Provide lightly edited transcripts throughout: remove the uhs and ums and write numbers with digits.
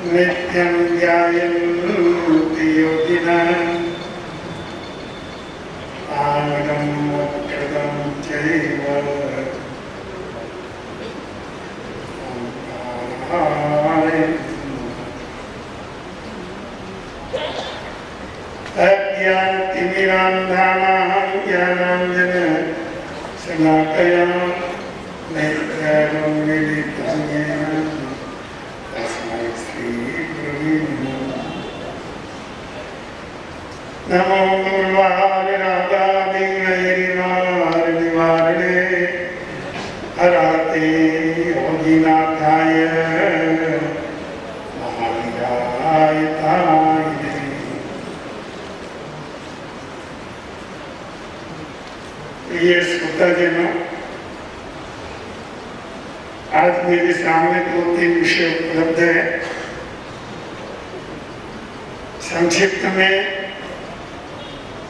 नित्यं ध्यायन्ति योगिनः आमनं मोक्षदं चैव अज्ञानतिमिरान्धानां ज्ञानाञ्जनं शलाकया नेत्रं मिलितं येन तस्मै श्रीगुरुवे नमो गुरुवायुरागादिवैरिवारिनिवारिणे हराते योगिनाथाय महावीराय ताय। ये श्रोताजनों, आज मेरे सामने 2-3 विषय उपलब्ध है। संक्षिप्त में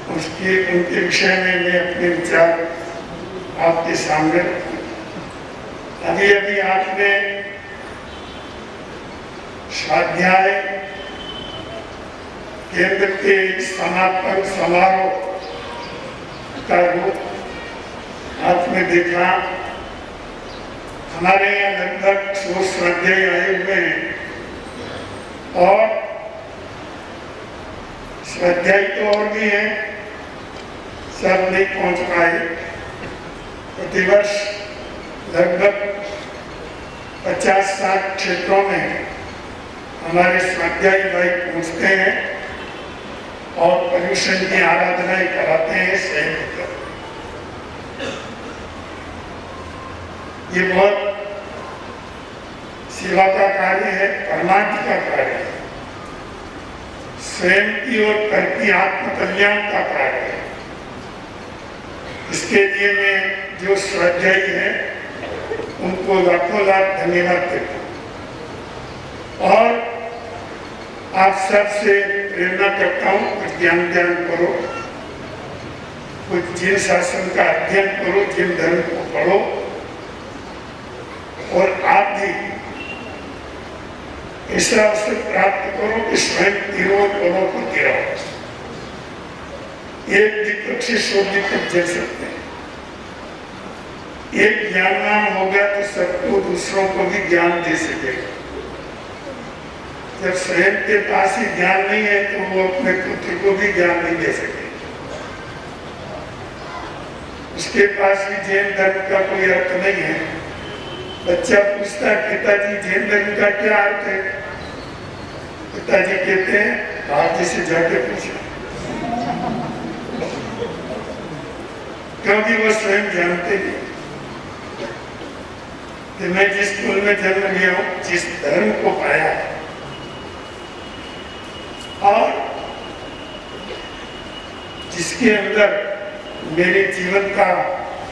उनके विषय में मैं अपने विचार आपके सामने रखूं। अभी अभी आपने स्वाध्याय केंद्र के समापन समारोह का रूप आपने देखा। हमारे यहाँ लगभग 100 स्वाध्याय आए हुए हैं और स्वाध्याय तो और भी हैं, सब नहीं पहुंच पाए। प्रतिवर्ष लगभग 50-60 क्षेत्रों में हमारे स्वाध्यायी भाई पहुंचते हैं और पर्यूषण की आराधनाएं कराते हैं स्वयं होकर। ये बहुत सेवा का कार्य है, परमार्थ का कार्य है, स्वयं की और कर की आत्म कल्याण का कार्य है। इसके लिए मैं जो स्वाध्यायी है उनको लाखों लाख धन्यवाद देता हूँ और आप सबसे प्रेरणा करता हूँ, कुछ ज्ञान करो, कुछ जिन शासन का अध्ययन करो, जिन धर्म को पढ़ो और आप भी ऐसा अवसर प्राप्त करो कि स्वयं तीरों पड़ों को गिराओ। एक दीपक से 100 दीपक जल सकते हैं। एक ज्ञानवान हो गया तो सबको दूसरों को भी ज्ञान दे सकेगा। जब स्वयं के पास ही ज्ञान नहीं है तो वो अपने पुत्र को भी ज्ञान नहीं दे सके। उसके पास भी जैन धर्म का कोई अर्थ नहीं है। बच्चा पूछता है, पिताजी जैन धर्म का क्या अर्थ है? पिताजी कहते हैं, आप जी से जाके पूछो, क्योंकि वो स्वयं जानते नहीं कि मैं जिस कुल में जन्म लिया हूं, जिस धर्म को पाया और जिसके अंदर मेरे जीवन का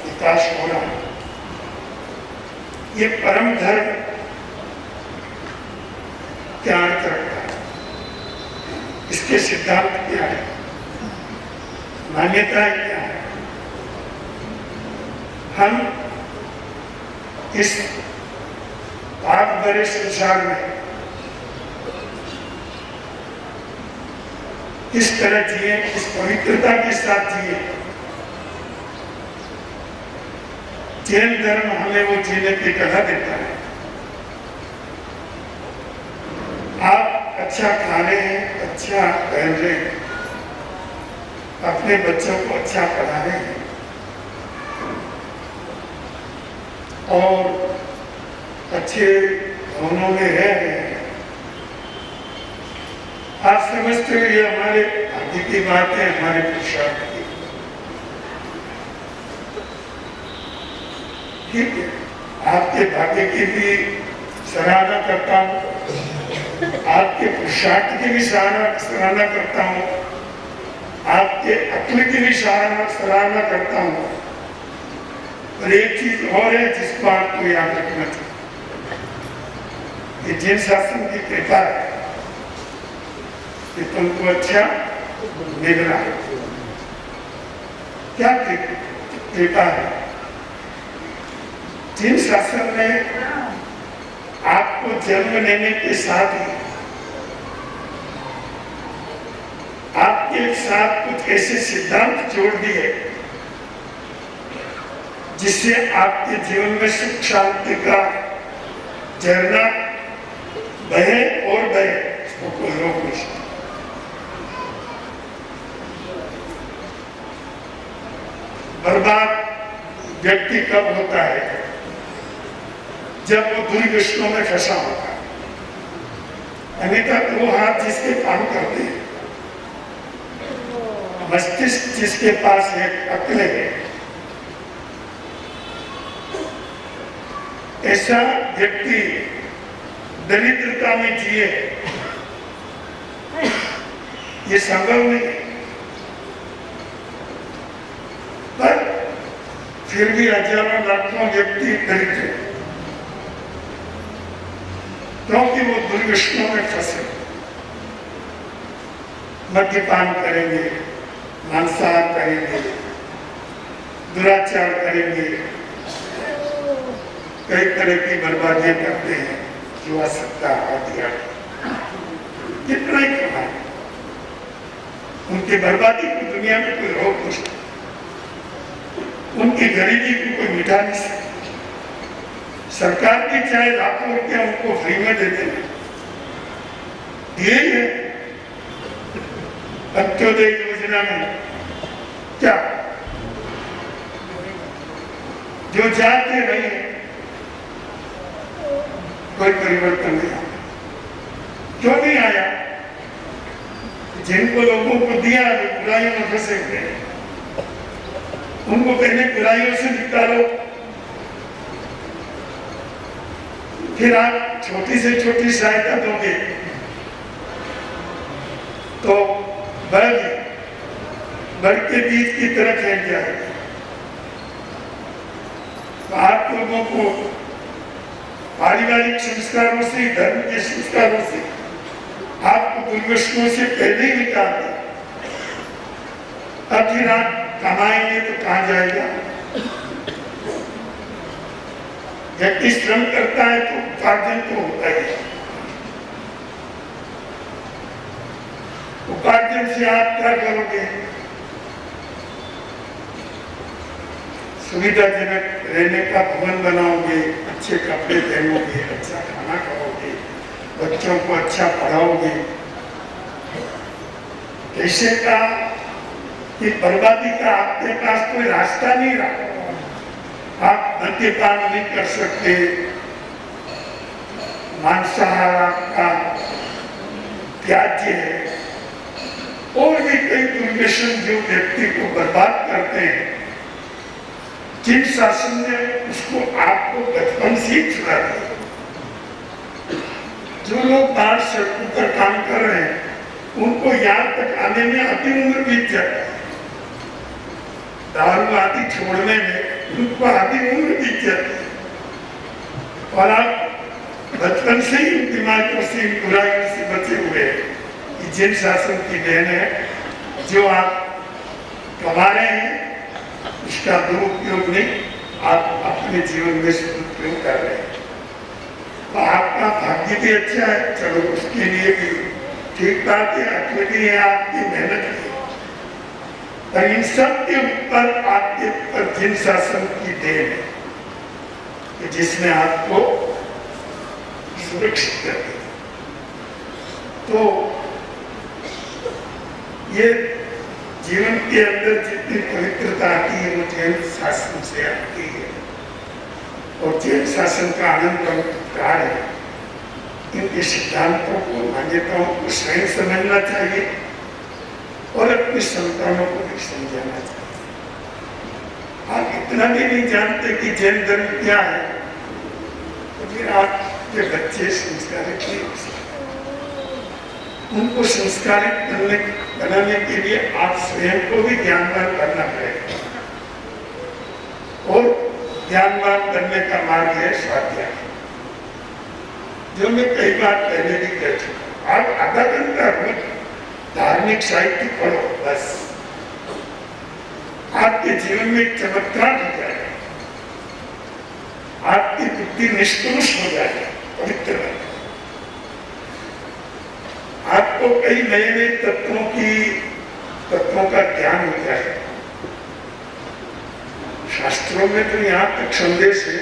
विकास हो रहा है, ये परम धर्म क्या अर्थ रखता है, इसके सिद्धांत क्या है, मान्यताएं क्या है। हम इस पाप भरे संसार में किस तरह जिए, किस पवित्रता के साथ जिए। जैन धर्म हमें वो जीने की कला देता है। आप अच्छा खा रहे हैं, अच्छा पहन रहे हैं, अपने बच्चों को अच्छा पढ़ा रहे हैं और अच्छे भवनों में रह रहे हैं। आप समझते हो ये हमारे भाग्य की बात है, हमारे पुरुषार्थ की। ठीक है, आपके भाग्य की भी सराहना करता हूँ, आपके पुरुषार्थ की भी सराहना करता हूँ, आपके अक्ल की भी सराहना करता हूँ। और एक चीज और है जिसको आपको याद रखना चाहिए, ये जैन शासन की कृपा है कि तुमको अच्छा मिल रहा है। क्या कृपा है? जिन शासन ने आपको जन्म लेने के साथ ही साथ कुछ ऐसे सिद्धांत जोड़ दिए जिससे आपके जीवन में सुख शांति का झरना बहे और बहे, उसको कोई रोक नहीं सकता। बर्बाद व्यक्ति कब होता है? जब वो दुर्व्यसनों में फंसा होता है। अन्यथा वो हाथ जिसके काम करते हैं, मस्तिष्क जिसके पास है, अक्ल है, ऐसा व्यक्ति दरिद्रता में जिए, ये संभव नहीं है। पर फिर भी हजारों लाखों व्यक्ति दरिद्र हैं क्योंकि वो दुर्व्यसनों में फंसे। मद्यपान करेंगे, मांसाहार करेंगे, दुराचार करेंगे, कई तरह की बर्बादियां करते हैं, जुआ सट्टा हत्या, कितना ही कमाए, उनकी बर्बादी को दुनिया में कोई रोक नहीं सकता, उनकी गरीबी को कोई मिटा नहीं सकता। सरकार भी चाहे लाखों रुपया उनको फ्री में दे देना, दिए है अंत्योदय योजना में, क्या जो जाते रहे कोई परिवर्तन नहीं आया। क्यों नहीं आया? जिनको लोगों को दिया बुराइयों में फंसे हुए, उनको पहले बुराइयों से निकालो, फिर आप छोटी से छोटी सहायता दोगे तो बढ़ के बीज की तरह फैल जाएगा। तो आप लोगों को पारिवारिक संस्कारों से, धर्म के संस्कारों से आपको दुर्व्यसनों से पहले ही निकाल दिया। अब फिर आप कमाएंगे तो कहां जाएगा? व्यक्ति श्रम करता है तो उपार्जन तो होता ही है। उपार्जन से आप क्या करोगे? सुविधाजनक रहने का भवन बनाओगे, अच्छे कपड़े पहनोगे, अच्छा खाना खाओगे, बच्चों को अच्छा पढ़ाओगे। कैसे का कि बर्बादी का आपके पास कोई रास्ता नहीं रहा। आप मद्यपान नहीं कर सकते, मांसाहार आपका त्याज्य है, और भी कई दुर्व्यसन जो व्यक्ति को बर्बाद करते हैं, जिन शासन ने उसको आपको बचपन से ही छुड़ा दिया। जो लोग बाहर सड़कों पर काम कर रहे हैं, उनको यहाँ तक आने में आधी उम्र बीत जाती है। दारू आदि छोड़ने में उनको आधी उम्र बीत जाती है, और आप बचपन से ही बीमारियों से, बुराइयों से बचे हुए हैं। कि जिन शासन की देन है, जो आप कमा रहे हैं उसका दुरुपयोग नहीं, आप अपने जीवन में सदुपयोग कर रहे हैं। तो आपका भाग्य भी अच्छा है, चलो उसके लिए भी ठीक बात है, अच्छी भी है, आपकी मेहनत है। पर इन सब के ऊपर आपके ऊपर जिन शासन की देन है कि जिसने आपको सुरक्षित कर दिया, तो ये जीवन के अंदर जितनी पवित्रता आती है वो जैन शासन से आती है, और जैन शासन का आनंद का है। इनके सिद्धांतों को, मान्यताओं को स्वयं समझना चाहिए और अपनी संतानों को भी समझाना चाहिए। आप इतना भी नहीं जानते कि जैन धर्म क्या है, तो फिर आपके बच्चे संस्कारित नहीं हो सकते। उनको संस्कारित बनाने के लिए आप स्वयं को भी ज्ञानवान बनना पड़ेगा, और ज्ञानवान बनने का मार्ग है स्वाध्याय, जो मैं कई बार पहले भी कह चुका। आप आधा घंटा रोज धार्मिक साहित्य पढ़ो, बस आपके जीवन में एक चमत्कार हो जाएगा, आपकी बुद्धि निष्कलुष हो जाएगी, पवित्र रहेगी। आपको कई नए नए तत्वों की तत्वों का ज्ञान हो जाए। शास्त्रों में तो यहाँ तक संदेश है,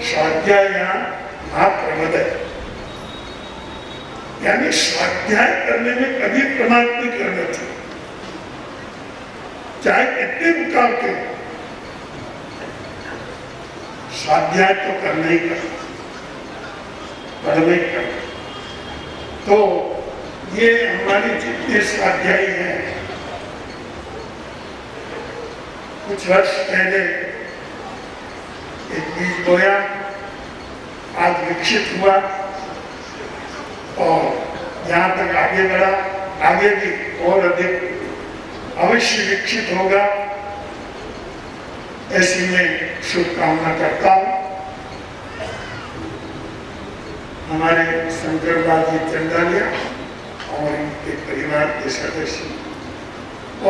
स्वाध्याय यहाँ महाप्रमद है, यानी स्वाध्याय करने में कभी प्रमाद नहीं करना चाहिए, चाहे कितने मुकाबले हो, स्वाध्याय तो करना ही करना, पढ़ना ही करना। तो ये हमारे जितने स्वाध्यायी हैं, कुछ वर्ष पहले एक बीज बोया, आज विकसित हुआ और यहाँ तक आगे बढ़ा, आगे भी और अधिक अवश्य विकसित होगा, ऐसी मैं शुभकामना करता हूँ। हमारे शंकर बाजी चंदालिया और इनके परिवार के सदस्य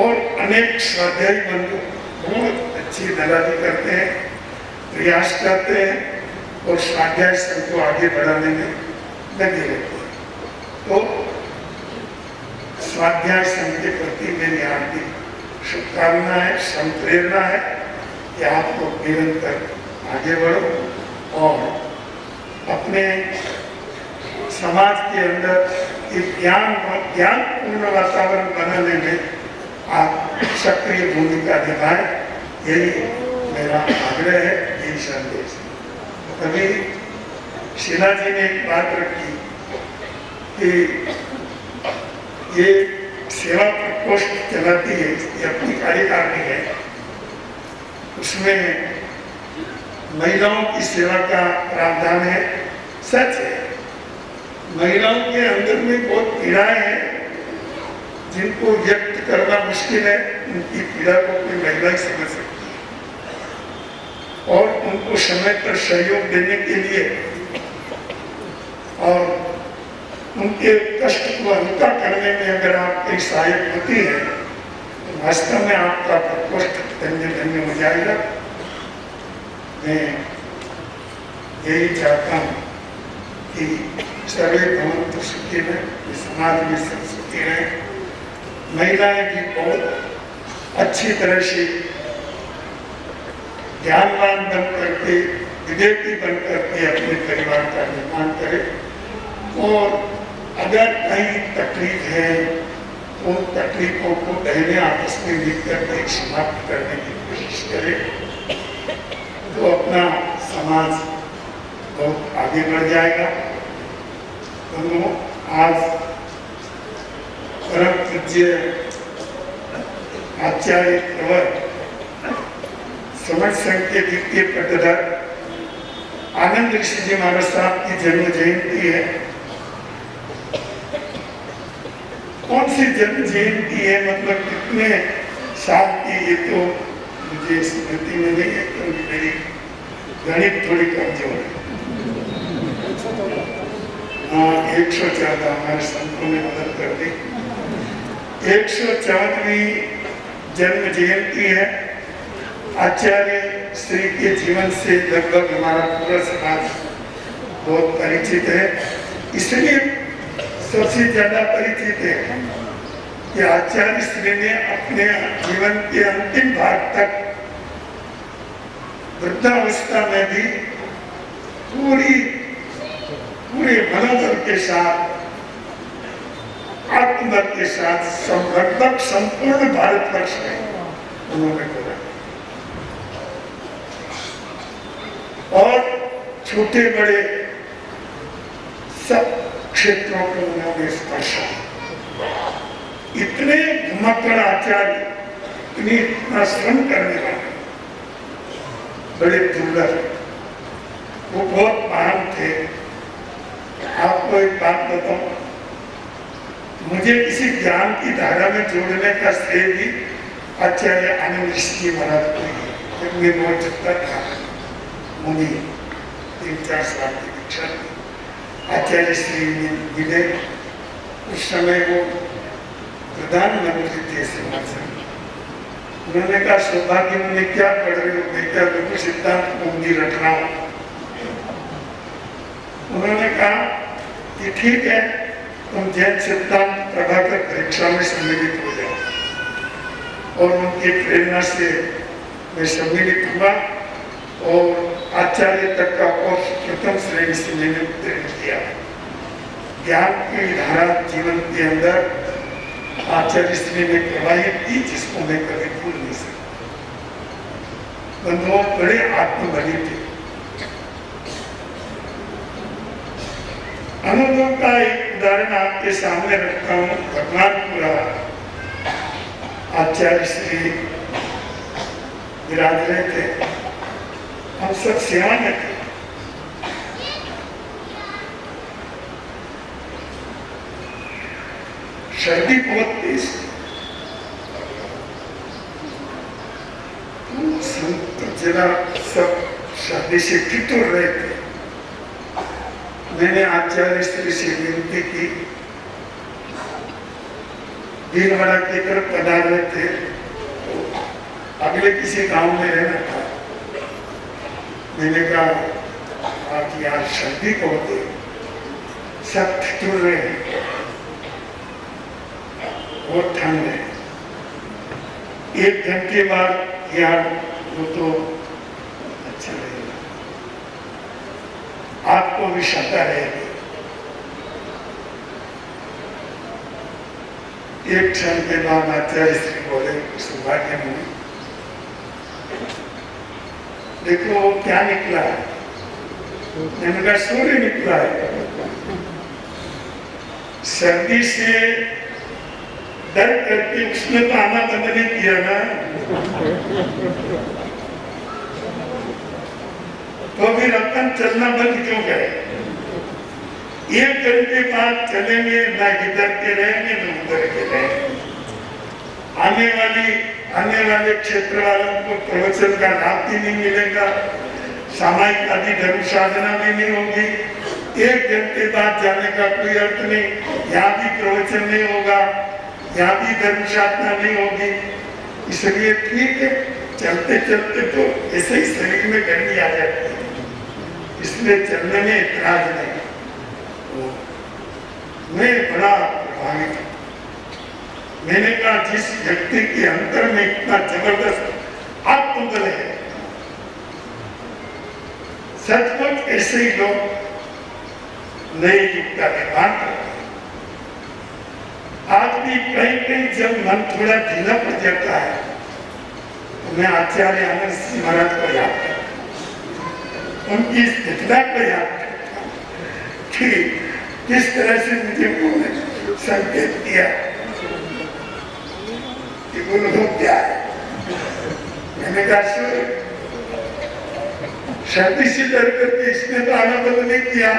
और अनेक स्वाध्यायी बंधु बहुत अच्छी दलाली करते हैं, प्रयास करते हैं और स्वाध्याय संघ को आगे बढ़ाने में लगे रहते हैं। तो स्वाध्याय संघ के प्रति मेरी हार्दिक शुभकामना है, संप्रेरणा है कि आप लोग निरंतर आगे बढ़ो और अपने समाज के अंदर एक ज्ञानपूर्ण वातावरण बनाने में आप सक्रिय भूमिका निभाएं, यही मेरा आग्रह है, यही संदेश है। कभी शीला जी ने एक बात रखी कि ये सेवा प्रकोष्ठ चलाती है, ये अपनी कार्यकारिणी है, उसमें महिलाओं की सेवा का प्रावधान है। सच है, महिलाओं के अंदर में बहुत पीड़ाएं हैं जिनको व्यक्त करना मुश्किल है, उनकी पीड़ा को कोई महिला ही समझ सकती है और उनको समय पर सहयोग देने के लिए और उनके कष्ट को हल्का करने में अगर आप कई सहायक होती है तो वास्तव में आपका प्रकोष्ठ धन्य धन्य हो जाएगा। मैं यही चाहता हूँ कि सर्वे भवन्तु सुखिनः, समाज में सब सुखी रहे। महिलाएं भी बहुत अच्छी तरह से ज्ञानवान बन करके, विवेकी बन करके अपने परिवार का निर्माण करें और अगर कहीं तकलीफ है उन तकलीफों को पहले आपस में लिख करके समाप्त करने की कोशिश करें तो अपना समाज बहुत आगे बढ़ जाएगा। तो आज परम पूज्य आचार्य प्रवर समर्थ संघ के द्वितीय पट्टधर आनंद ऋषि जी महाराज साहब की जन्म जयंती है। कौन सी जन्म जयंती है, मतलब कितने साल की, ये तो मुझे स्मृति में नहीं है क्योंकि मेरी गणित थोड़ी कमजोर है। 114 हमारे संतों ने मदद कर दी। 114वीं जन्म जयंती है। आचार्य श्री के जीवन से लगभग हमारा पूरा समाज बहुत परिचित है, इसलिए सबसे ज्यादा परिचित है कि आचार्य श्री ने अपने जीवन के अंतिम भाग तक वृद्धावस्था में भी पूरे मनोबल के साथ, आत्मबल के साथ लगभग संपूर्ण भारतवर्ष में उन्होंने बोला और छोटे बड़े सब क्षेत्रों को उन्होंने स्पर्शा। इतने घुमक्कड़ आचार्य, इतना श्रम करने वाले बड़े दुर्लभ, वो बहुत महान थे। आपको एक बात बताऊं, मुझे किसी ज्ञान की धारा में जोड़ने का श्रेय भी आचार्य आनंद ऋषि महाराज को ही। जब मैं बहुत चिंता था, मुनि 3-4 साल की कक्षा थी, आचार्य श्री मिले। उस समय वो प्रधानमंत्री थे समाज संघ। उन्होंने कहा, सौभाग्य मुनि क्या पढ़ रहे हो बेटा? लघु सिद्धांत मंदिर रख रहा हूं। उन्होंने कहा कि ठीक है, तुम जैन सिद्धांत प्रभाकर परीक्षा में सम्मिलित हो जाओ। और उनकी प्रेरणा से मैं सम्मिलित हुआ और आचार्य तक का कोर्स प्रथम श्रेणी से मैंने उत्तीर्ण किया। ज्ञान की धारा जीवन के अंदर आचार्य श्री ने प्रवाहित की, जिसको मैं कभी भूल नहीं सकता। बंधुओं, बड़े आत्मबली थे। अनुभव का एक उदाहरण आपके सामने रखता हूँ। भगवानपुरा आचार्य श्री विराज रहे थे, हम सब सेवा में थे। सर्दी बहुत तेज, जरा सब सर्दी से ठिठुर रहे थे। मैंने आचार्य श्री से विनती की, भीलवाड़ा की तरफ पधार रहे थे, तो अगले किसी गांव में रहना था। मैंने कहा आज यार सर्दी को होते सब ठिठुर रहे हैं, बहुत ठंड है। 1 घंटे बाद यार वो तो अच्छा रहेगा, आपको भी श्रद्धा रहेगी। एक क्षण के बाद आचार्य श्री बोले सौभाग्य में, देखो वो क्या निकला है। मैंने कहा सूर्य निकला है। सर्दी से डर करके उसने तो आना बंद नहीं किया ना, तो फिर अपन चलना बंद क्यों करें? 1 घंटे बाद चलेंगे, ना इधर के रहेंगे ना उधर के रहेंगे। आने वाले क्षेत्र वालों को प्रवचन का लाभ भी नहीं मिलेगा, सामायिक आदि धर्म साधना भी नहीं होगी। 1 घंटे बाद जाने का कोई अर्थ नहीं। यहाँ भी प्रवचन नहीं होगा, यहाँ भी धर्म साधना नहीं होगी। इसलिए ठीक है, चलते चलते तो ऐसे ही शरीर में गर्मी आ जाती है, इसलिए चलने में इतराज नहीं। मैं बड़ा प्रभावित हूँ। मैंने कहा जिस व्यक्ति के अंदर में इतना जबरदस्त आत्मबल है, सचमुच ऐसे ही लोग नए युग का निर्माण करते हैं। आज भी कहीं कहीं जब मन थोड़ा ढीला पड़ जाता है तो मैं आचार्य आनंद सिंह महाराज को याद करता हूँ, उनकी स्थितिता को याद करता हूँ कि किस तरह से मुझे उन्होंने संकेत दिया कि गुरु क्या है। मैंने कहा सर्दी से डर करके इसने तो आना बंद नहीं किया।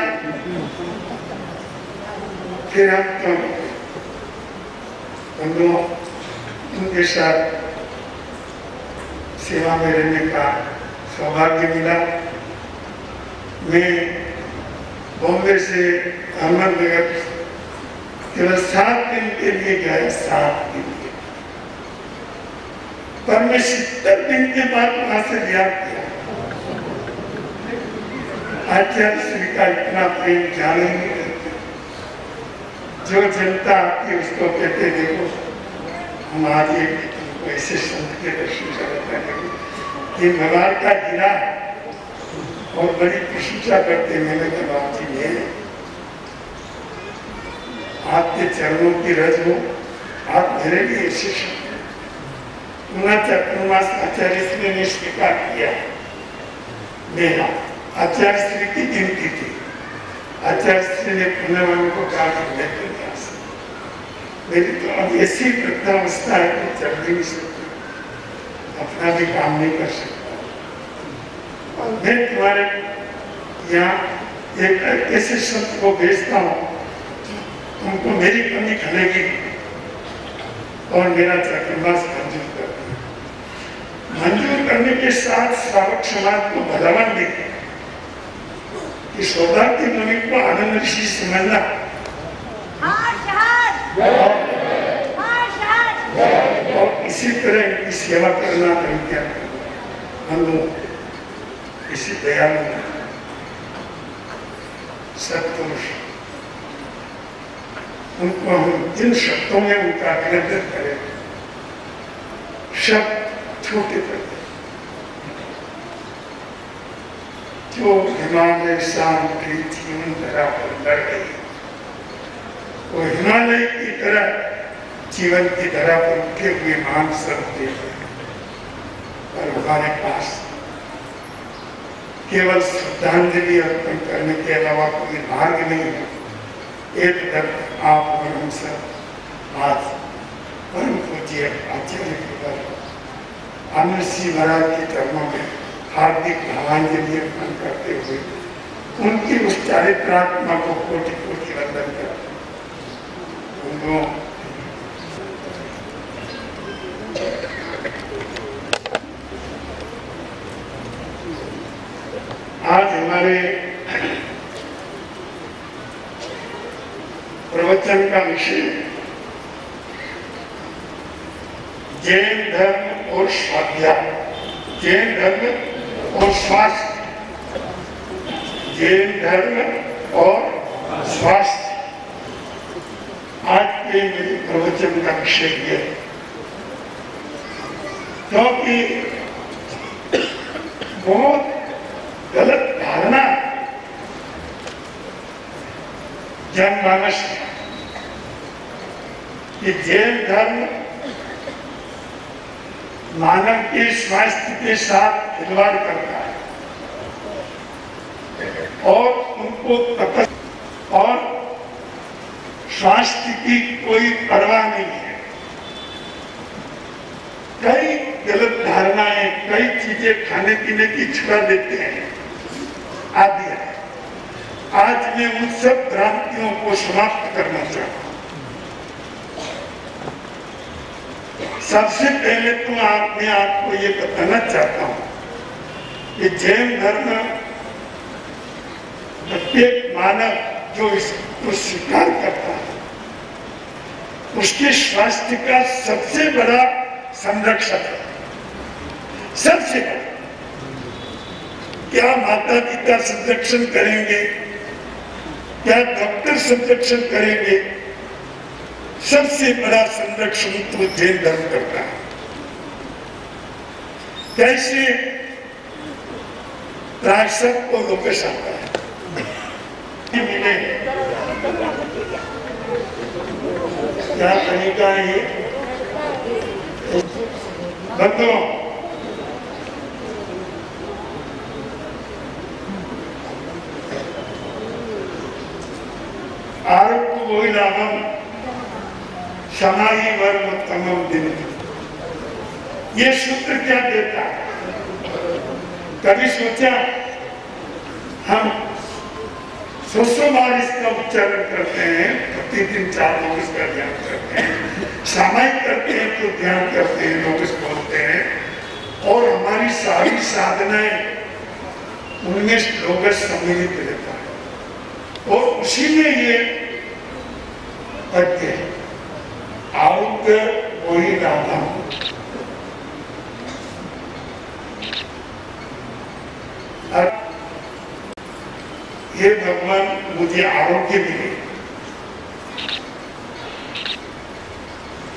फिर हम तो उनके साथ सेवा में रहने का सौभाग्य मिला। मैं बॉम्बे से अहमदनगर केवल 7 दिन के लिए गया, 7 दिन के, पर मैं 70 दिन के बाद वहां से याद किया। आचार्य श्री का इतना प्रेम जाने नहीं करते। जो जनता आती उसको कहते देखो हम आज एक तुमको ऐसे संत के दर्शन करते, ये मवार का गिरा और बड़ी प्रशंसा करते। मैंने कहा जी मैं आपके चरणों की रज हो, आप मेरे लिए ऐसे चतुर्मास आचार्य श्री ने स्वीकार किया। मेरा आचार्य श्री की गिनती थी। आचार्य श्री ने पुण्यवान को कहा कि मैं प्रयास, मेरी तो अब ऐसी वृद्धावस्था है कि चल भी नहीं सकती, अपना भी काम नहीं कर सकता। और मैं तुम्हारे यहाँ एक ऐसे संत को भेजता हूँ, तुमको मेरी कमी खलेगी और मेरा चतुर्मास मंजूर कर दिया। मंजूर करने के साथ श्रावक समाज को भलावन दी कि सौभाग्य मुनि को आनंद ऋषि समझना और इसी तरह इनकी सेवा करना नहीं क्या हम लोग इसी दयालु सत्पुरुष, उनको हम जिन शब्दों में उनका अभिनंदन करें शब्द छोटे पड़ते। जो हिमालय शाम की जीवन धरा पर लड़ गई, वो हिमालय की तरह जीवन की धरा पर उठे हुए मान सकते हैं। और हमारे पास केवल श्रद्धांजलि अर्पण करने के अलावा कोई मार्ग नहीं है। एक तरफ आप और हम सब आज परम पूज्य आचार्य केवल आनंद सिंह महाराज के चरणों में हार्दिक भावांजलि अर्पण करते हुए उनकी उस चारित्रात्मा को कोटि कोटि वंदन करते हैं। आज हमारे प्रवचन का विषय जैन धर्म और स्वाध्याय, जैन धर्म और स्वास्थ्य, जैन धर्म और स्वास्थ्य आज के मेरे प्रवचन का विषय है। क्योंकि बहुत गलत धारणा जनमानस कि जैन धर्म मानव के स्वास्थ्य के साथ खिलवाड़ करता है और उनको तटस्थ और स्वास्थ्य की कोई परवाह नहीं है। कई गलत धारणाएं, कई चीजें खाने पीने की छुड़ा देते हैं आदि है। आज मैं उन सब भ्रांतियों को समाप्त करना चाहता हूं। सबसे पहले तो मैं आपको ये बताना चाहता हूं कि जैन धर्म प्रत्येक मानव जो इसको स्वीकार करता है उसके स्वास्थ्य का सबसे बड़ा संरक्षक है। सबसे बड़ा क्या माता पिता संरक्षण करेंगे, क्या डॉक्टर संरक्षण करेंगे, सबसे बड़ा संरक्षण तो जैन धर्म करता है। कैसे प्रायश्चित को लोकेश आता है मिले क्या तरीका है बंधुओं। आरोग्य वही लाभम समाही वर्म तमम दिन। ये सूत्र क्या देता है? कभी सोचा हम 100 बार इसका उच्चारण करते हैं, प्रतिदिन 4 लोग इसका ध्यान करते हैं, सामायिक करते हैं तो ध्यान करते हैं, लोग बोलते हैं और हमारी सारी साधनाएं उनमें लोग सम्मिलित रहता है और उसी में ये पढ़ते हैं आरोग्य वही लाभम। हे भगवान मुझे आरोग्य मिले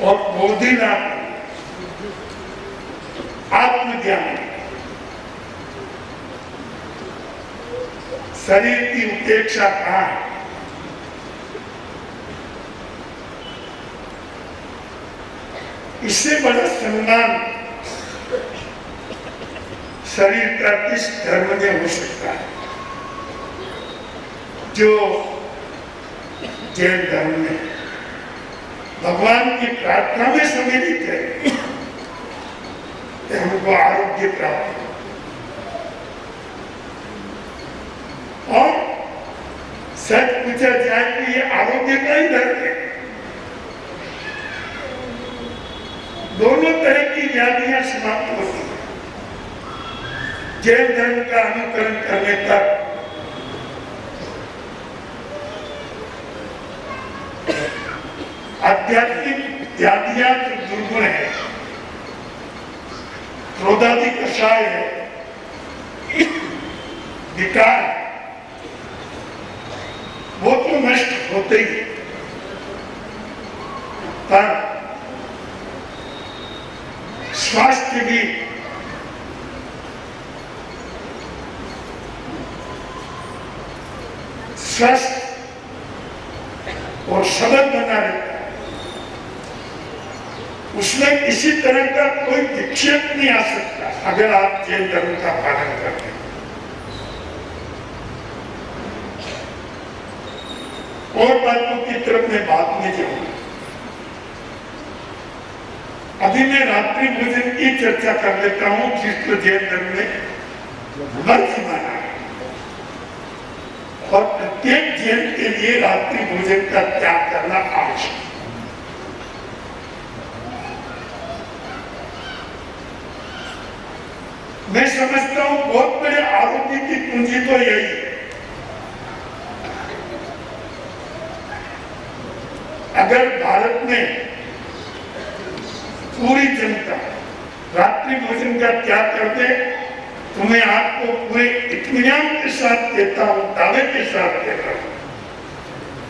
और बोधि लाभ, आत्मज्ञान, शरीर की उपेक्षा कहाँ है? इससे बड़ा सम्मान शरीर का किस धर्म में हो सकता है जो जैन धर्म में भगवान की प्रार्थना में सम्मिलित है कि हमको आरोग्य प्राप्त हो। और सच पूछा जाए कि ये आरोग्य का ही धर्म है। दोनों तरह की व्याधियां समाप्त होती हैं जैन धर्म का अनुकरण करने पर। आध्यात्मिक व्याधियां जो दुर्गुण है, क्रोधादि कषाय है, विकार, वो तो नष्ट होते ही, पर स्वास्थ्य भी स्वस्थ और सबल बना रहता है, उसमें किसी तरह का कोई विक्षेप नहीं आ सकता अगर आप जैन धर्म का पालन करते हैं। और बातों की तरफ मैं बात में जाऊंगा। अभी मैं रात्रि भोजन की चर्चा कर लेता हूं, जिसको जैन धर्म में वर्ज्य माना है और प्रत्येक जैन के लिए रात्रि भोजन का त्याग करना आवश्यक है। मैं समझता हूं बहुत बड़े आरोपी की कुंजी तो यही है। अगर भारत में पूरी जनता रात्रि भोजन का त्याग कर दे तो मैं आपको पूरे इत्मीनान के साथ कहता हूं, दावे के साथ कहता हूं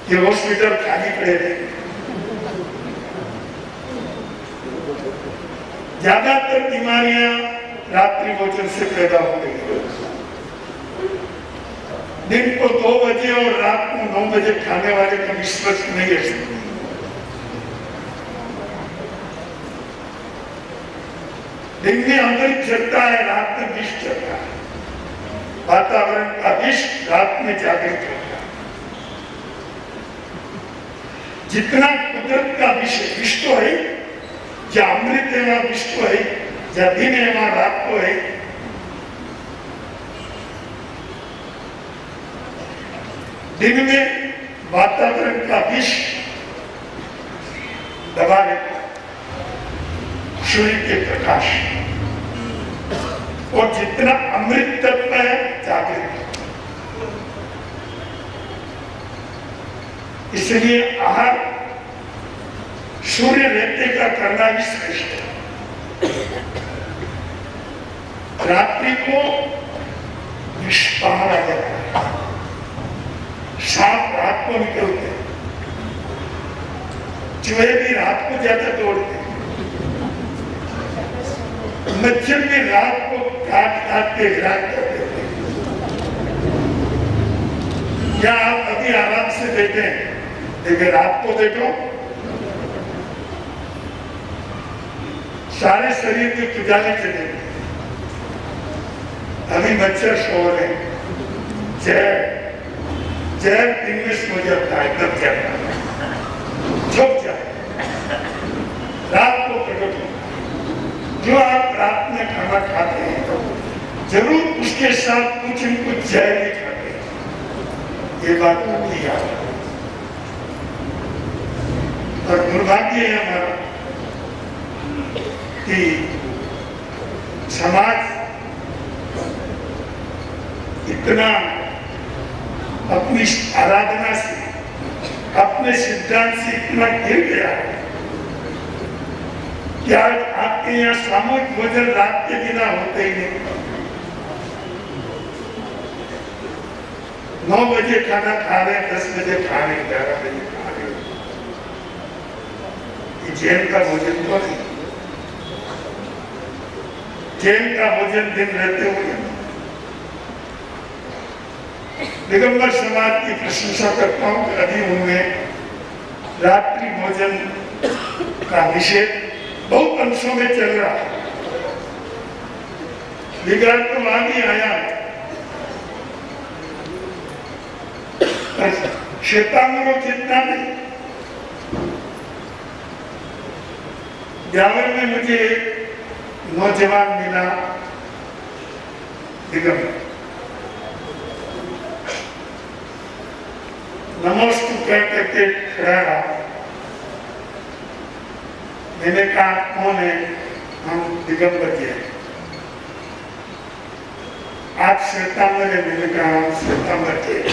कि हॉस्पिटल खाली पड़े रहेंगे। ज्यादातर बीमारियां रात्रि भोजन से पैदा हो गई। दिन को 2 बजे और रात को 9 बजे खाने वाले का विश्वास नहीं है सकते। दिन में अमृत चलता है, रात में विष चलता है। वातावरण का विष रात में जागृत होता है। जितना कुदरत का विष है, विष तो है, या अमृत है वहां विष तो है, या दिन है वहां रात तो है। दिन में वातावरण का विष दबा लेता है सूर्य के प्रकाश, और जितना अमृत तत्व है जागृत। इसलिए आहार सूर्य रहते का करना भी श्रेष्ठ है। रात्रि को निष्पार आ जाता है, सांप रात को निकलते हैं, चूहे भी रात को ज्यादा दौड़ते हैं, मच्छर भी रात को काट काट के विराट कर देते हैं। या आप अभी आराम से देखें, लेकिन रात को देखो सारे शरीर में खुजाने चले। अभी मच्छर सो रहे, जहर दिन में सो जाता है, तब जाता है, छुप जाए, रात को प्रकट होता है। जो आप रात में खाना खाते हैं तो जरूर उसके साथ कुछ न कुछ जहर ही खाते हैं, ये बात मुझे याद है। और दुर्भाग्य है हमारा कि समाज इतना अपनी आराधना से, अपने सिद्धांत से इतना गिर गया है कि आज आपके यहाँ सामूहिक भोजन रात के बिना होते ही नहीं। 9 बजे खाना खा रहे, 10 बजे खा रहे, 11 बजे खा रहे। ये जैन का भोजन तो नहीं। जैन का भोजन दिन रहते हुए दिगंबर समाज की प्रशंसा करता हूं कि अभी उनमें रात्रि भोजन का निषेध बहुत अंशों में चल रहा है। बिगाड़ तो वहां भी आया, श्वेतांबरों जितना नहीं। ब्यावर में मुझे एक नौजवान मिला, दिगंबर, नमोस्तु कह करके खड़ा रहा। मैंने कहा कौन है? हम दिगंबर जी हैं। आप श्वेतांबर है? मैंने कहा हम श्वेतांबर जी हैं।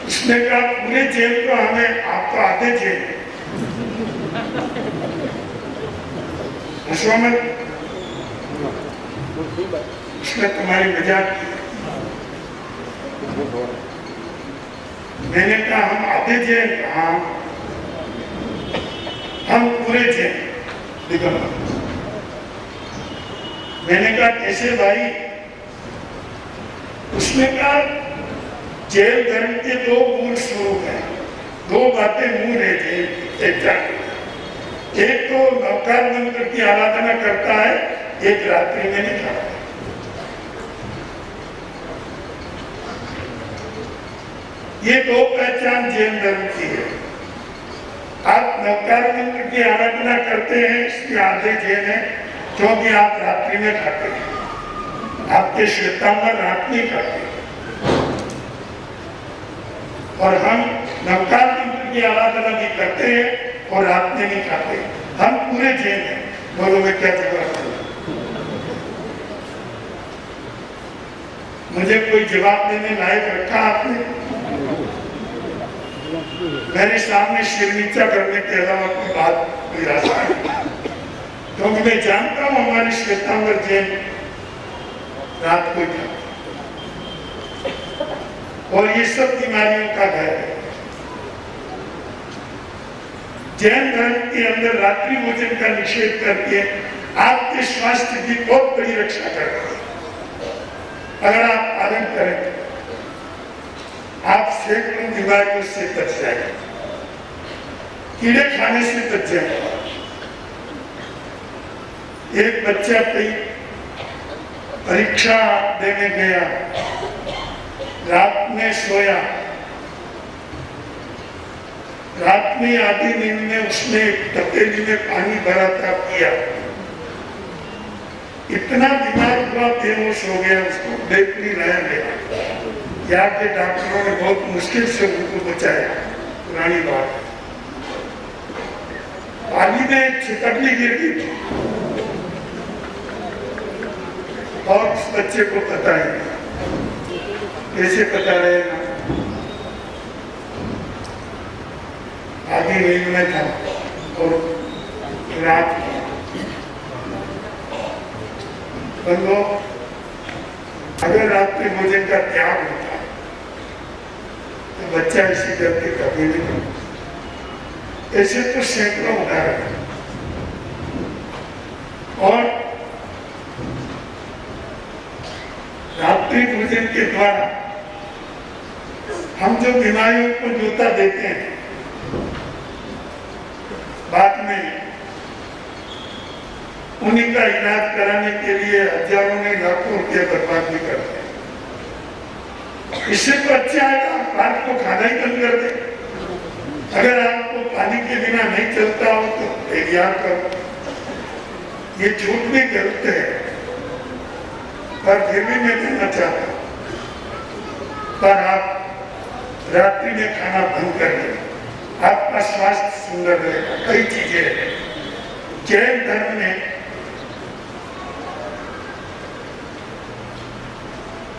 उसने कहा पूरे जेल को हमें, आप तो आधे जेल हैं। उसने तुम्हारी मजाक की। मैंने कहा हम आधे जेल। हाँ, हम पूरे जैन दिगंबर। मैंने कहा कैसे भाई? उसने कहा जैन धर्म के दो मूल स्वरूप हैं, दो बातें मूल है जैन की। एक तो नवकार मंत्र की आराधना करता है, एक रात्रि में नहीं खाता। ये दो पहचान जैन धर्म की है। आप नवकार मंत्र की आराधना करते हैं, इसके आधे जैन है, क्योंकि आप रात्रि में खाते हैं। आपके श्वेतांबर रात में खाते हैं और हम नवकार मंत्र की आराधना भी करते हैं और रात में नहीं खाते। हम पूरे जैन हैं। बोलो मैं क्या जवाब दूं? मुझे कोई जवाब देने लायक रखा आपने? मेरे सामने सिर नीचा करने के अलावा कोई बात कोई रास्ता नहीं, क्योंकि मैं जानता हूं हमारे श्वेतांबर जैन रात को खाते और ये सब बीमारियों का घर है। जैन धर्म के अंदर रात्रि भोजन का निषेध करके आपके स्वास्थ्य की बहुत बड़ी रक्षा करते हैं। अगर आप पालन करें आप सैकड़ों बीमारियों से बच जाएंगे, कीड़े खाने से बच जाएंगे। एक बच्चा कई परीक्षा देने गया, रात में सोया, रात में आधी नींद में उसने तपेली में पानी भरा था, पिया, इतना बीमार हुआ बेहोश हो गया, उसको देख नहीं लाया गया। यहाँ के डॉक्टरों ने बहुत मुश्किल से उनको बचाया। पुरानी बात, पानी में एक छिपकली गिर गई थी और उस बच्चे को पता है, कैसे पता रहेगा? आगे नींद में था और रात बंदो, अगर रात्रि भोजन का त्याग होता तो बच्चा इसी करके कभी नहीं करता। ऐसे तो सैकड़ों उदाहरण है। और रात्रि भोजन के द्वारा हम जो बीमारियों को जोता देते हैं, बाद में उन्हीं का इलाज कराने के लिए हजारों में लाखों रुपये बर्बाद भी करते हैं। इससे तो अच्छा है आप रात को खाना ही बंद कर दें। अगर आपको पानी के बिना नहीं चलता हो तो तैयार करो। ये झूठ भी गलत है, पर फिर भी मैं कहना चाहता हूं, पर आप रात्रि में खाना बंद कर दें, आपका स्वास्थ्य सुंदर रहेगा। कई चीजें हैं जैन धर्म में।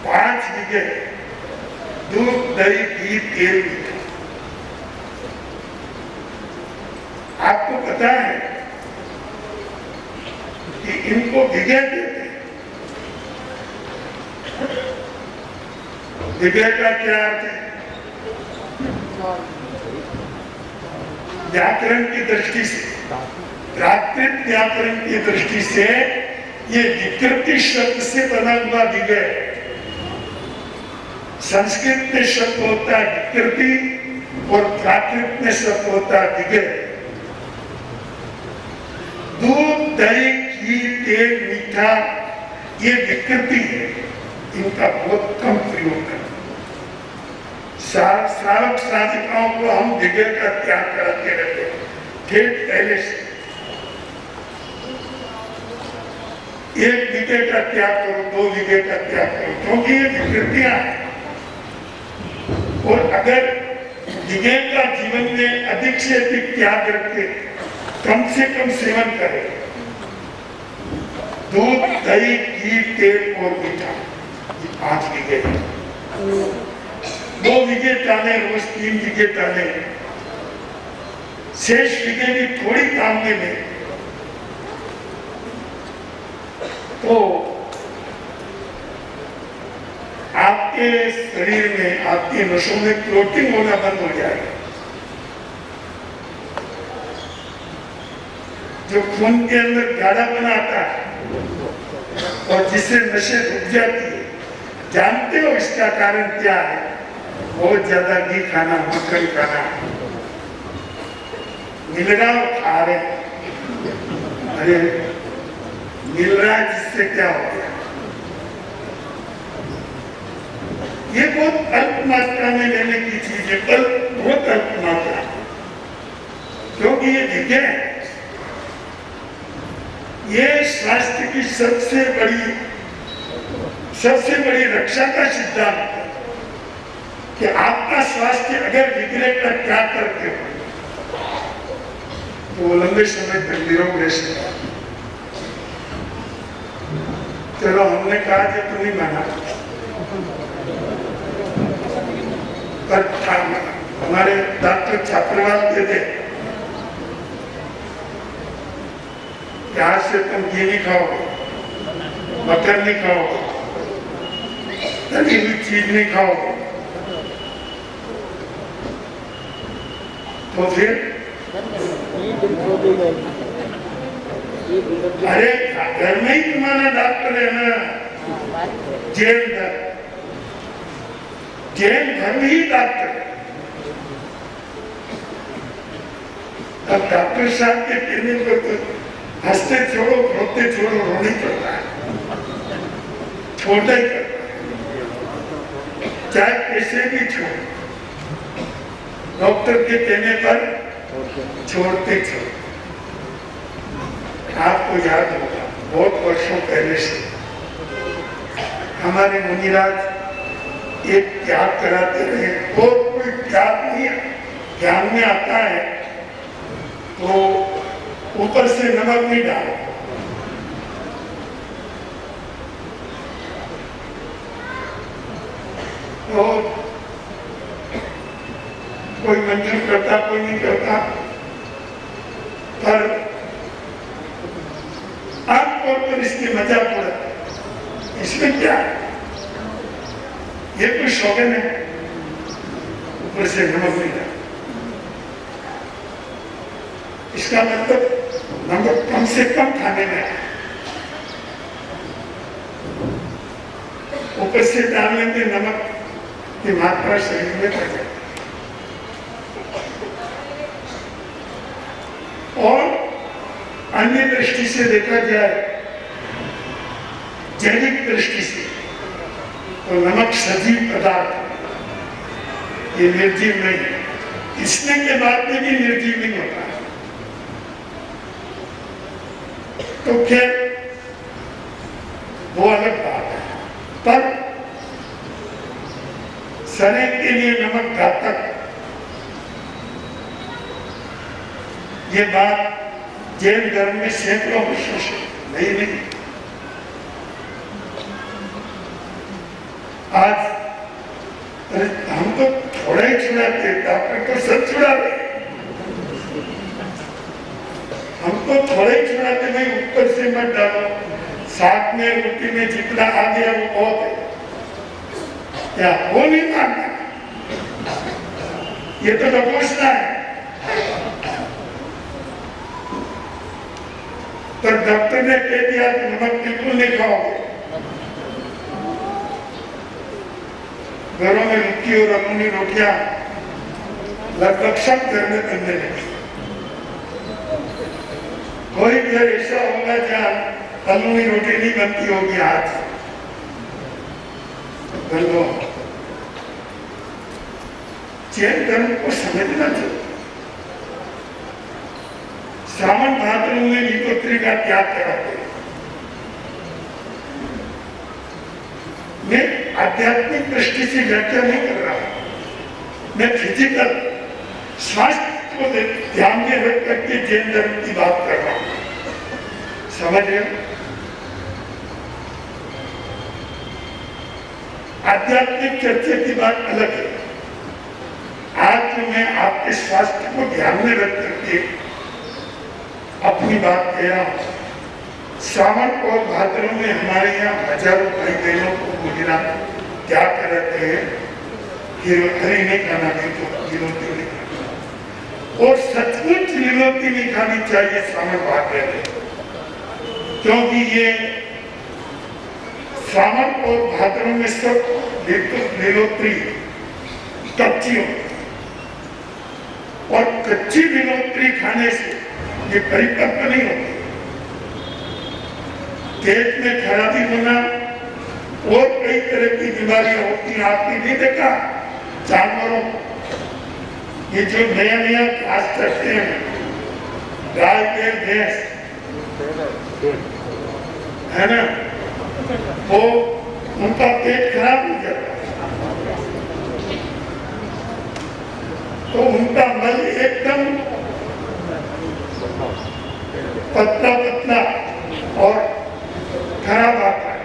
5 बीघे दूध, दही, घी, तेल, मीठा। आपको पता है कि इनको भिगे देते हैं। भिगे का क्या अर्थ है? व्याकरण की दृष्टि से, प्राकृत व्याकरण की दृष्टि से ये विकृति शब्द से बना हुआ विजय। संस्कृत में शब्द होता है विकृति और प्राकृत में शब्द होता है विजय। दूध, दही, घी, तेल, मीठा ये विकृति है, इनका बहुत कम प्रयोग करें। श्रावक साधिकाओं को हम विजय का त्याग कराते रहते हैं, ठीक पहले से। 1 बीघे का त्याग करो, 2 बीघे का त्याग करो, क्योंकि ये विकृतियां हैं। और अगर बीघे का जीवन में अधिक से अधिक त्याग रखे, कम से कम सेवन करे, दूध, दही, घी, तेल और मीठा, ये 5 बीघे। 2 बीघे टाले रोज, 3 बीघे टाले, शेष बीघे भी थोड़ी काम में ले तो आपके शरीर में, आपके नसों में प्रोटीन होना बंद हो जाएगा। जो खून के अंदर गाढ़ा बनाता है और जिससे नशे रुक जाती है। जानते हो इसका कारण क्या है? बहुत ज्यादा घी खाना, मक्खन खाना, मिल रहा हो खा रहे। अरे मिल रहा है जिससे क्या हो गया? ये बहुत अल्प मात्रा में लेने की चीज है, बहुत अल्प मात्रा, क्योंकि ये विज्ञान है। ये स्वास्थ्य की सबसे बड़ी रक्षा का सिद्धांत है कि आपका स्वास्थ्य अगर बिगड़े तक क्या करते हो तो वो लंबे समय तक निरोग रह सकता। चलो हमने कहा कि तो नहीं माना, पर हमारे डॉक्टर छात्रवाल के थे, आज से तुम घी नहीं खाओगे, मटर नहीं खाओगे, तली हुई चीज नहीं खाओगे। तो फिर अरे घर में ही तुम्हारा डॉक्टर है ना, जैन घर में ही डॉक्टर है। अब डॉक्टर साहब के कहने पर तो हंसते छोड़ो, रोते छोड़ो, रोने पड़ता है, छोड़ना ही पड़ता है, चाहे कैसे भी छोड़ो। डॉक्टर के कहने पर छोड़ते छोड़ो। आपको याद होगा बहुत वर्षों पहले से हमारे मुनिराज एक त्याग कराते रहे, और कोई त्याग नहीं ध्यान में आता है तो ऊपर से नमक नहीं डालो। और कोई मंजूर करता, कोई नहीं करता, पर आमतौर पर इसकी मजाक उड़ाते। इसमें क्या है? ये कोई शौकीन है, ऊपर से नमक नहीं डालो। इसका मतलब नमक कम से कम खाने में, ऊपर से डालने में नमक की मात्रा शरीर में बढ़ जाती। और अन्य दृष्टि से देखा जाए, जैविक दृष्टि से, तो नमक सजीव पदार्थ, ये निर्जीव नहीं है। इसने के बाद में भी निर्जीव नहीं होता है। तो खैर वो अलग बात है, पर शरीर के लिए नमक घातक, ये बात जैन धर्म में सैकड़ों वर्षों से नहीं। आज अरे हम तो थोड़ा ही छुड़ाते, डॉक्टर तो सब छुड़ा रहे, हम तो थोड़ा ही छुड़ाते, भाई ऊपर से मत डालो, साथ में रोटी में जितना आ गया वो बहुत है। क्या वो नहीं मानना? ये तो दबोचना है। तो डॉक्टर ने कह दिया कि नमक बिल्कुल नहीं खाओगे। घरों में रुकी और अमूनी रोटियां लगभग सब घर में बनने लगी। कोई घर ऐसा होगा जहाँ अमूनी रोटी नहीं बनती होगी आज। जैन धर्म को समझना चाहिए। श्रावण भाद्र में नीतोत्री का त्याग कराते। मैं आध्यात्मिक दृष्टि से व्याख्या नहीं कर रहा, मैं फिजिकल स्वास्थ्य को ध्यान में रख करके जैन धर्म की बात कर रहा हूं। समझ रहे हो? आध्यात्मिक चर्चा की बात अलग है। आज मैं आपके स्वास्थ्य को ध्यान में रख करके अपनी बात कह रहा हूं। श्रावण और भाद्र में हमारे यहाँ हजारों भाई बहनों को मुजरा क्या कराते हैं, हरी नहीं खाना, गिलोती नहीं खाना। और सचमुच लीलोत्री नहीं खानी चाहिए सावन भाद्र में, क्योंकि ये सावन और भाद्र में सब लीलोत्री कच्ची होती और कच्ची लीलोत्री खाने से ये परिपक्व नहीं होती, पेट में खराबी होना और कई तरह की बीमारियां होती हैं। आपने नहीं देखा जानवरों को, ये जो नया नया घास करते हैं, गाय बैल भैंस है ना, वो उनका पेट खराब हो जाता है, तो उनका मल एकदम पतला पतला और खराब आता है।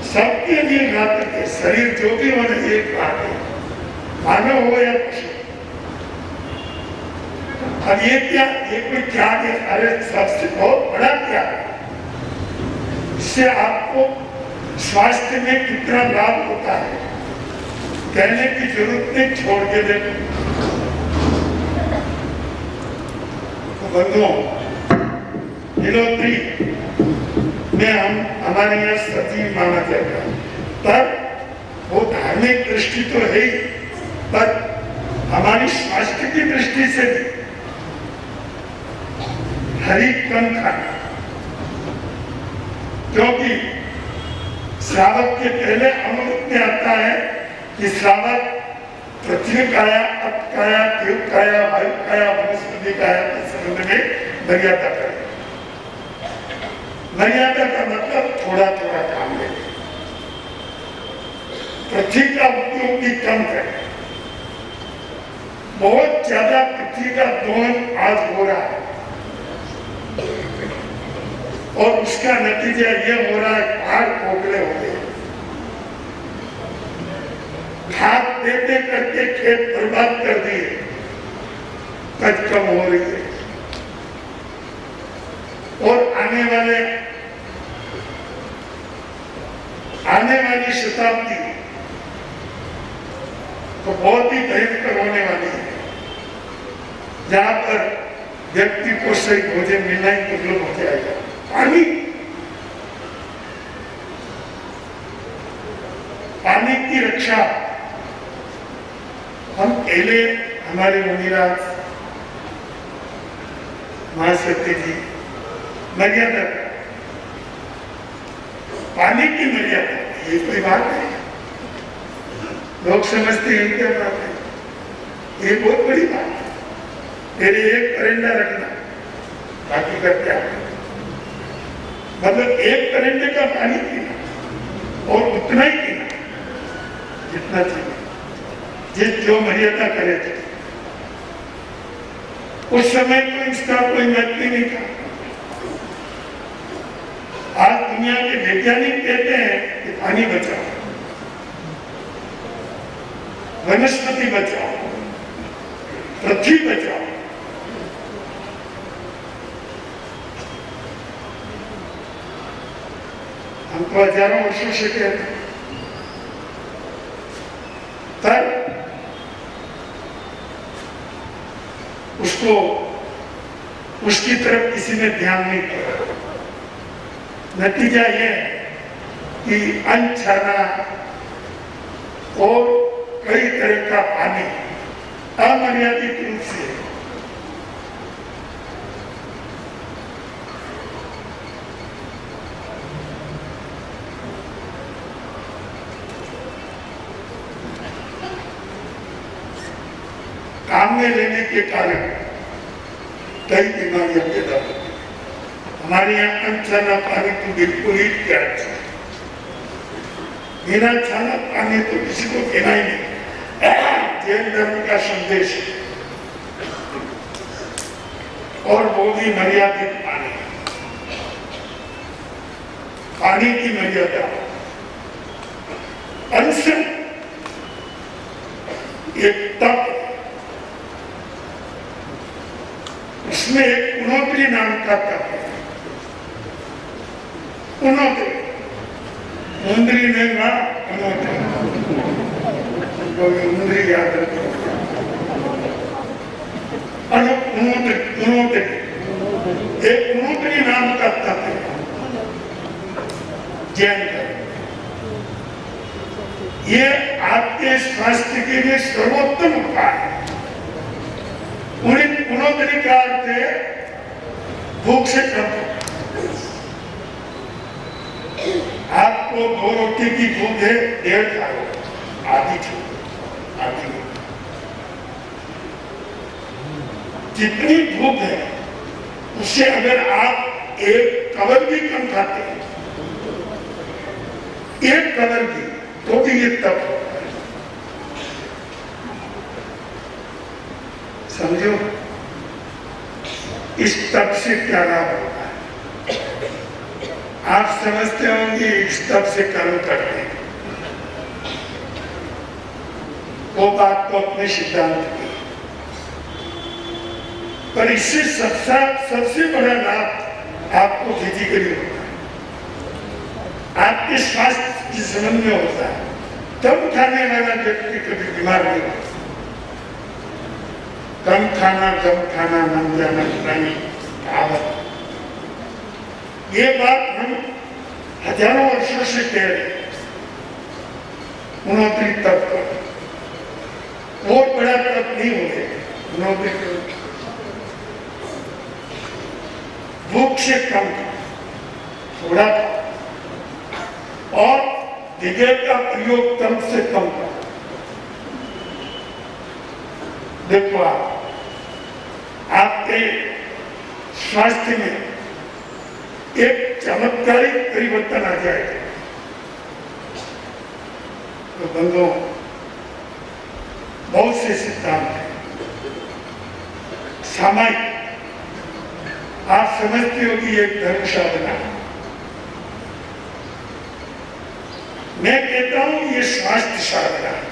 सबके लिए घातक है, शरीर जो भी होने एक बात है, मानव हो या पशु। अब ये क्या, ये कोई त्याग है? अरे सबसे बहुत बड़ा त्याग है। इससे आपको स्वास्थ्य में कितना लाभ होता है कहने की जरूरत नहीं, छोड़ के देखो। तो बंधुओं, लीलोत्री में हमारे यहाँ सजीव माना जाता है, पर वो धार्मिक दृष्टि तो है ही, पर हमारी स्वास्थ्य की दृष्टि से भी हरी कम खाना, क्योंकि श्रावक के पहले अमृत में आता है कि श्रावक पृथ्वी काया, अप काया, देव काया, वायु काया, वनस्पति काया के संबंध में मर्यादा करे। मर्यादा का मतलब थोड़ा थोड़ा काम ले, पृथ्वी का उपयोग भी कम करे। बहुत ज्यादा पृथ्वी का दोहन आज हो रहा है और उसका नतीजा यह हो रहा है, पहाड़ खोखले हो गए, खाद देते करके खेत बर्बाद कर दिए, उपज कम हो रही है और आने वाली शताब्दी तो बहुत ही भयंकर होने वाली है, जहां पर व्यक्ति को सही भोजन मिलना ही दुर्लभ हो जाएगा। पानी की रक्षा हम पहले हमारे मुनिराज महासत्य जी मर्यादा, पानी की मर्यादा, ये कोई बात है? लोग समझते हैं क्या बात है? ये बहुत बड़ी बात है। तेरे एक परिंदा रखना, बाकी का क्या, मतलब एक परिंदे का पानी पीना और उतना ही पीना जितना चाहिए, जिस जो मर्यादा करे थे। उस समय तो इसका कोई महत्व नहीं था। आज दुनिया के वैज्ञानिक कहते हैं कि पानी बचाओ, वनस्पति बचाओ, पृथ्वी बचाओ। हम तो हजारों वर्षों से कहते हैं, पर उसको उसकी तरफ किसी ने ध्यान नहीं किया। नतीजा यह कि अनछाना और कई तरह का पानी अमर्यादित रूप से काम में लेने के कारण कई बीमारियां पैदा होती हैं। हमारे यहाँ अनछाना पानी तो बिल्कुल ही त्याग है, बिना छाना पानी तो किसी को पीना ही नहीं। जैन धर्म का संदेश और वो भी मर्यादित पानी, पानी की मर्यादा। अनशन एक तप, उसमें एक पुनोत्री नाम का तप है। पुनोत्री मुंद्री ने ना, मुंद्री याद रखो। एक ऊँटनी नाम का तप है जैन का। ये आपके स्वास्थ्य के लिए सर्वोत्तम उपाय है। पुनोदरी का अर्थ है भूख से कम। आपको 2 रोटी की भूख है, 1.5 खाओ, आधी छोड़ो, आधी। जितनी भूख है उससे अगर आप 1 कवर भी कम खाते हैं, 1 कवर भी, तो भी ये तप होता है। समझो इस तप से क्या लाभ होता है। आप समझते होंगे इस तप से कर्म करते हैं, वो बात तो अपने सिद्धांत की, पर इससे सबसे बड़ा लाभ आपको फिजिकली होता है, आपके स्वास्थ्य के संबंध में होता है। कम खाने वाला व्यक्ति कभी बीमार नहीं होता। कम खाना मन जाना प्राणी कहावत। ये बात हम हजारों वर्षों से कह रहे हैं। उन्होंने तप कर वो बड़ा तप नहीं हो गया। उन्होंने भूख से कम थोड़ा और विवेक का प्रयोग कर्म से कम कर। देखो आपके स्वास्थ्य में एक चमत्कारिक परिवर्तन आ जाएगा। तो बंधुओं, बहुत से सिद्धांत हैं सामायिक। आप समझते हो कि एक धर्म साधना है। मैं कहता हूं ये स्वास्थ्य साधना है।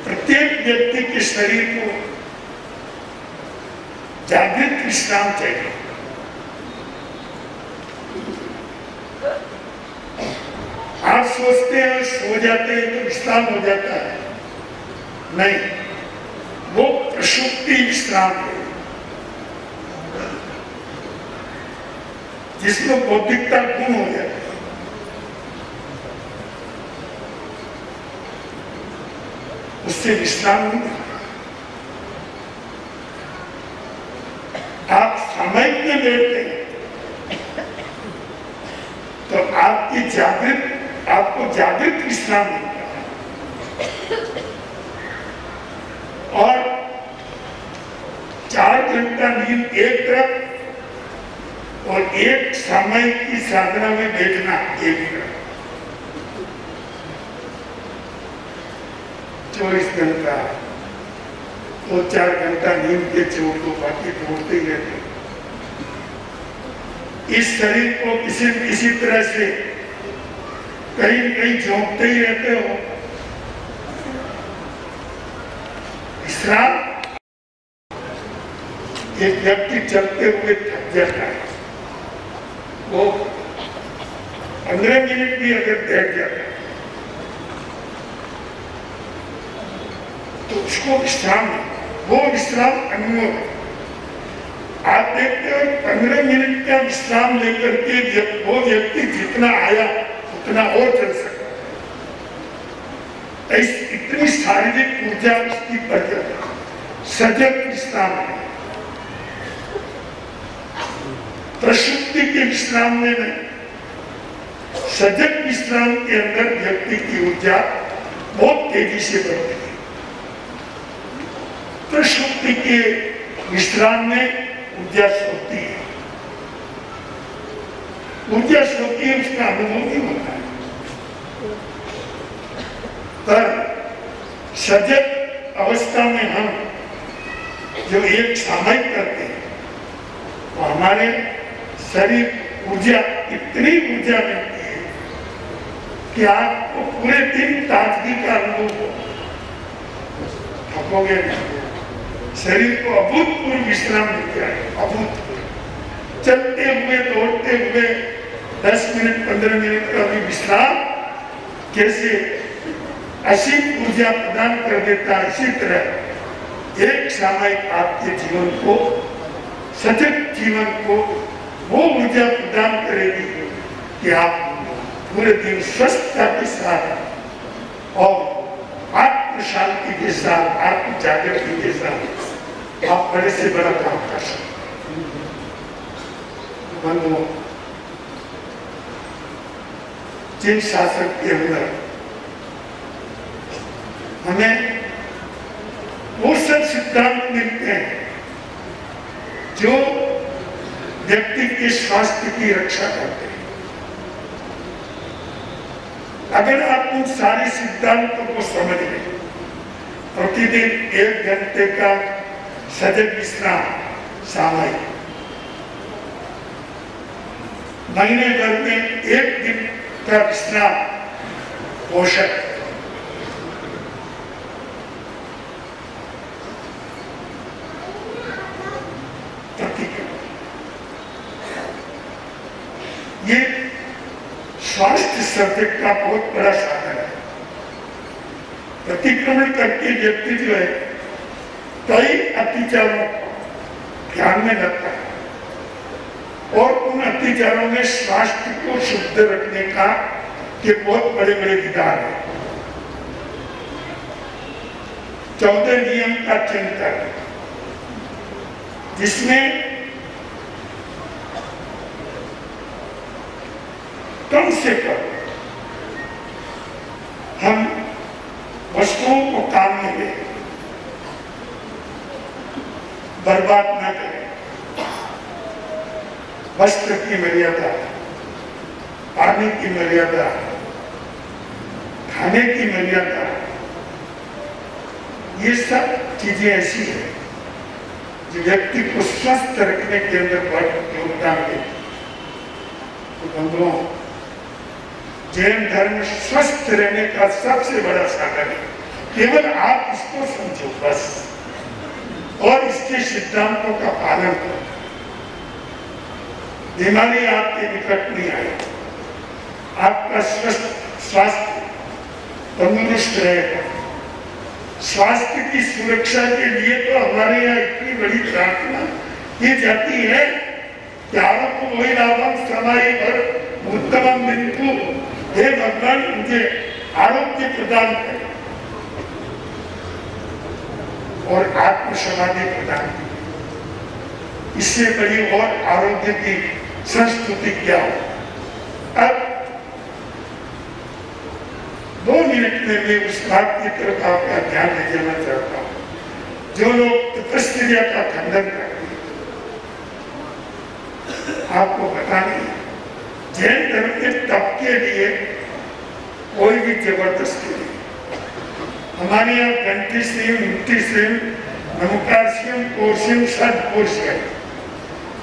प्रत्येक व्यक्ति के शरीर को जागृत विश्राम चाहिए। आप सोचते हैं सो जाते हैं तो विश्राम हो जाता है, नहीं, वो प्रसुप्ति विश्राम है जिसमें बौद्धिकता गुम हो जाती है। उससे विश्राम नहीं। आप सामायिक में बैठते हैं तो आपको जागृत विश्राम मिलता है और 4 घंटा नींद एक तरफ और एक सामायिक की साधना में बैठना एक तरफ। 24 घंटा तो 4 घंटा नींद के छोड़ को बाकी दौड़ते ही रहते। इस शरीर को किसी न किसी तरह से कहीं न कहीं झोंकते ही रहते हो। विश्राम, एक व्यक्ति चलते हुए थक जाता है, वो 15 मिनट भी अगर बैठ जाता है तो उसको विश्राम, वो विश्राम अनमोल है। आप देखते हो 15 मिनट का विश्राम लेकर के वो व्यक्ति जितना आया उतना और चल सकता है। इतनी शारीरिक ऊर्जा उसकी बढ़ जाती है। सजग विश्राम है, प्रसुप्ति के विश्राम में नहीं, सजग विश्राम के अंदर व्यक्ति की ऊर्जा बहुत तेजी से बढ़ती है। प्रसुप्ति के विश्राम में ऊर्जा सोती है, ऊर्जा सोती है, उसका अनुभव नहीं होता है। पर सजग अवस्था में हम जो एक सामायिक करते हैं तो हमारे शरीर ऊर्जा, इतनी ऊर्जा मिलती है कि आपको पूरे दिन ताजगी का अनुभव हो, थकोगे नहीं। शरीर को अभूतपूर्व विश्राम मिल जाए, अभूतपूर्व। चलते हुए दौड़ते हुए 10 मिनट 15 मिनट का भी विश्राम कैसे असीम ऊर्जा प्रदान कर देता है। इसी तरह एक सामायिक आपके जीवन को, सजग जीवन को वो ऊर्जा प्रदान करेगी कि आप पूरे दिन स्वस्थता के साथ और आत्म शांति के साथ, आत्म जागृति के साथ आप बड़े से बड़ा काम कर सकते। जिन शासक के अंदर हमें वो सब सिद्धांत मिलते हैं जो व्यक्ति के स्वास्थ्य की रक्षा करते हैं। अगर आप उन सारे सिद्धांतों को समझ लें, प्रतिदिन 1 घंटे का सजग विश्राम सामायिक, महीने भर में 1 दिन का विश्राम पोषक, ये स्वास्थ्य सर्जक का बहुत बड़ा साधन है। प्रतिक्रमण करके व्यक्ति जो है कई अत्याचारों ध्यान में रखता है और उन अत्याचारों में स्वास्थ्य को शुद्ध रखने का ये बहुत बड़े बड़े विधान है। 14 नियम का चिंतन, जिसमें कम से कम हम वस्तुओं को काम में ले, बर्बाद न करें। वस्त्र की मर्यादा, पानी की मर्यादा, खाने की मर्यादा, ये सब चीजें ऐसी है जो व्यक्ति को स्वस्थ रखने के अंदर बहुत योगदान देती। तो बंधुओं, जैन धर्म स्वस्थ रहने का सबसे बड़ा साधन है। केवल आप इसको समझो बस, और इसके सिद्धांतों का पालन करो। बीमारी आपके निकट नहीं आए, आपका स्वास्थ्य तंदुरुस्त रहेगा। स्वास्थ्य की सुरक्षा के लिए तो हमारे यहाँ इतनी बड़ी प्रार्थना की जाती है कि आपको वही लाभम समाई और उत्तम बिंदु, हे भगवान मुझे आरोग्य प्रदान करें और आत्म समाधि प्रदान करें। इससे बड़ी और आरोग्य की संस्कृति क्या हो। अब 2 मिनट में मैं उस बात की तरफ आपका ध्यान ले जाना चाहता हूं जो लोग तपस्या का खंडन करते हैं। आपको पता नहीं, जैन धर्म के तप के लिए कोई भी जबरदस्ती नहीं। हमारे यहाँ घंटी सिंह, मुक्ति सिंह, नमकार सिंह, कोर्सिंग, सदपुरुष है।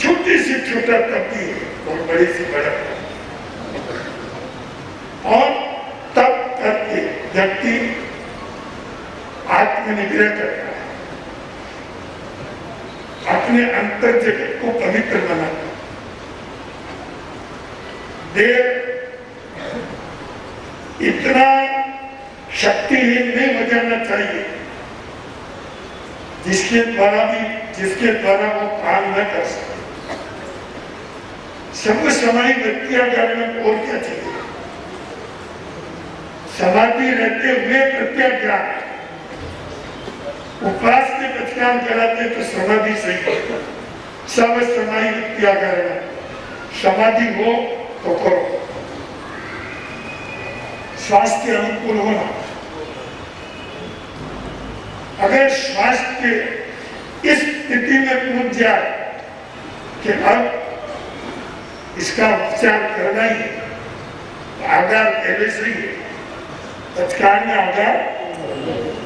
छोटी से छोटा तप ही है और बड़ी से बड़ा और तप करके व्यक्ति आत्मनिग्रह करता है, अपने अंतर जगत को पवित्र बनाता है। देव इतना शक्तिहीन नहीं हो जाना चाहिए जिसके द्वारा वो काम न कर सके। सब समय प्रत्याज्ञान में और क्या चाहिए? समाधि रहते हुए प्रत्याज्ञान, उपवास के प्रत्यान कराते तो समाधि सही होता। सब समय प्रत्याज्ञान, समाधि हो तो करो। स्वास्थ्य अनुकूल होना, अगर स्वास्थ्य इस स्थिति में पहुंच जाए कि अब इसका उपचार करना ही है, आधार पहले से ही, तत्काल में आधार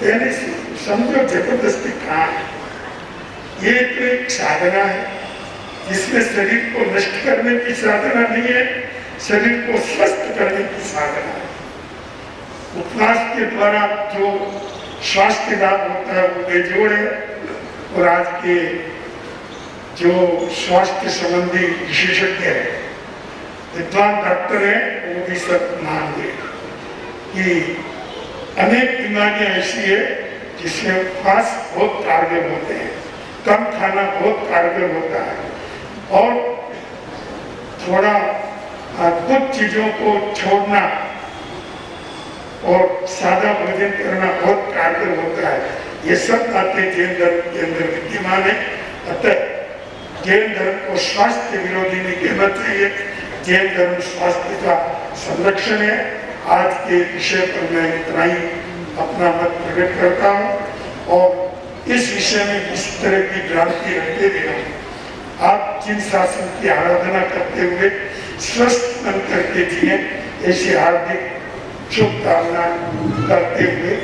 पहले से, समझो जबरदस्ती कहाँ है। ये तो एक साधना है जिसमें शरीर को नष्ट करने की साधना नहीं है, शरीर को स्वस्थ करने की साधना है। उपवास के द्वारा जो स्वास्थ्य लाभ होता है वो बेजोड़ है और आज के जो स्वास्थ्य संबंधी विशेषज्ञ है, विद्वान डॉक्टर है, वो भी सब मान गए कि अनेक बीमारियां ऐसी है जिसमें उपवास बहुत कारगर होते हैं, कम खाना बहुत कारगर होता है और थोड़ा कुछ चीजों को छोड़ना और सादा भोजन करना बहुत कारगर होता है। ये सब बातें जैन धर्म के अंदर विद्यमान है। अतः जैन धर्म को स्वास्थ्य विरोधी नहीं कहना चाहिए। जैन धर्म स्वास्थ्य का संरक्षण है। आज के विषय पर मैं इतना ही अपना मत प्रकट करता हूँ और इस विषय में इस तरह की भ्रांति रखते बिना आप जिन शासन की आराधना करते हुए स्वस्थ बन करके जिए, ऐसी हार्दिक शुभकामना करते हुए